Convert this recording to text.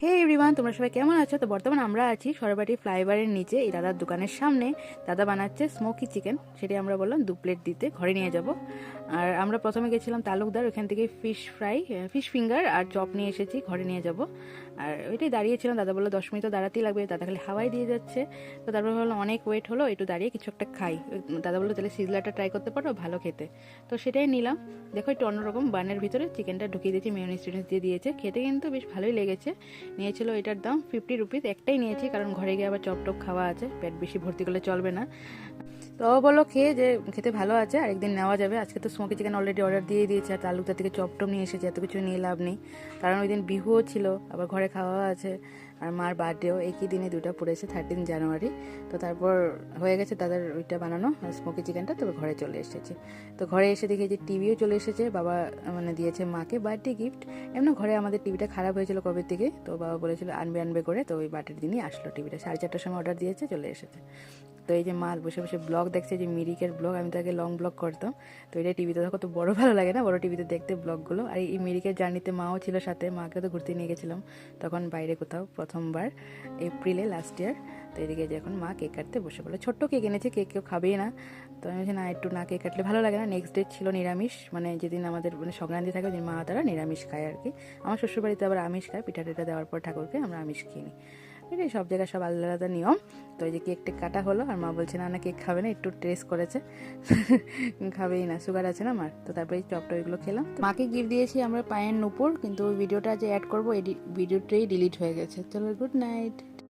হে everyone, তোমরা সবাই কেমন আছো? তো বর্তমানে আমরা আছি সরবাটি ফ্লাইওভারের নিচে এই দাদার দোকানের সামনে। দাদা বানাচ্ছে স্মোকি চিকেন, সেটি আমরা বললাম 2 প্লেট দিতে, ঘরে নিয়ে যাব। আর আমরা প্রথমে গেছিলাম তালুকদার, ওখান থেকে ফিশ ফিঙ্গার আর চপ নিয়ে এসেছি, ঘরে নিয়ে যাব। আর ওইটাই দাঁড়িয়েছিলাম, দাদা বললো 10 মিনিট তো দাঁড়াতেই লাগবে, দাদা খালি হাওয়াই দিয়ে যাচ্ছে। তো তারপর ভাবলাম অনেক ওয়েট হলো, একটু দাঁড়িয়ে কিছু একটা খাই। দাদা বললো তাহলে সিজলাটা ট্রাই করতে পারো, ভালো খেতে। তো সেটাই নিলাম। দেখো একটু অন্যরকম বানের ভিতরে চিকেনটা ঢুকিয়ে দিয়েছি, মেয়োনিজ টেনিস দিয়ে দিয়েছে, খেতে কিন্তু বেশ ভালোই লেগেছে। নিয়েছিল এটার দাম 50 রুপিস, একটাই নিয়েছি কারণ ঘরে গিয়ে আবার চপ টপ খাওয়া আছে, পেট বেশি ভর্তি করলে চলবে না। তো ও বললো খেয়ে যে খেতে ভালো আছে, আরেকদিন নেওয়া যাবে। আজকে তো স্মোকি চিকেন অলরেডি অর্ডার দিয়ে দিয়েছে, আর তালুকদার থেকে চপ টপ নিয়ে এসেছে, এত কিছু নিয়ে লাভ নেই কারণ ওই দিন বিহুও ছিল, আবার ঘরে খাওয়া আছে, আর মার বার্থডেও একই দিনে দুটা পড়েছে, 13 জানুয়ারি। তো তারপর হয়ে গেছে তাদের ওইটা বানানো স্মোকি চিকেনটা, তবে ঘরে চলে এসেছে। তো ঘরে এসে দেখে যে টিভিও চলে এসেছে, বাবা মানে দিয়েছে মাকে বার্থডে গিফট। এমনি ঘরে আমাদের টিভিটা খারাপ হয়েছিল কবে থেকে, তো বাবা বলেছিল আনবে আনবে করে, তো ওই বার্থডের দিনই আসলো টিভিটা, 4:30টার সময় অর্ডার দিয়েছে, চলে এসেছে। তো এই যে মা বসে বসে ব্লগ দেখছে, যে মিরিকের ব্লগ, আমি তো আগে লং ব্লগ করতাম, তো এটা টিভিতে দেখো তো বড় ভালো লাগে না, বড় টিভিতে দেখতে ব্লগগুলো। আর এই মিরিকের জার্নিতে মাও ছিল সাথে, মাকে তো ঘুরতে নিয়ে গেছিলাম তখন বাইরে কোথাও, প্রথমবার এপ্রিলে লাস্ট ইয়ার। তো এদিকে যে এখন মা কেক কাটতে বসে পড়লো, ছোট্ট কেক এনেছে, কেক কেউ খাবেই না। তো আমি বলছি না, একটু না কেক কাটলে ভালো লাগে না। নেক্সট ডে ছিল নিরামিষ, মানে যেদিন আমাদের মানে সংক্রান্তি থাকে ওই দিন মা তারা নিরামিষ খায় আর কি। আমার শ্বশুরবাড়িতে আবার আমিষ খায়, পিঠা টিঠা দেওয়ার পর ঠাকুরকে, আমরা আমিষ খেয়ে নিই। এটাই সব জায়গায় সব আলাদা আলাদা নিয়ম। তো এই যে কেক টেক কাটা হলো, আর মা বলছে না না কেক খাবে না, একটু টেস্ট করেছে খাবেই না, সুগার আছে না মার। তো তারপরে এই চপটা ওইগুলো খেলাম। তো মাকে গিফট দিয়েছি আমরা পায়ের নুপুর, কিন্তু ওই ভিডিওটা যে অ্যাড করবো এই ভিডিওটাই ডিলিট হয়ে গেছে। চলো, গুড নাইট।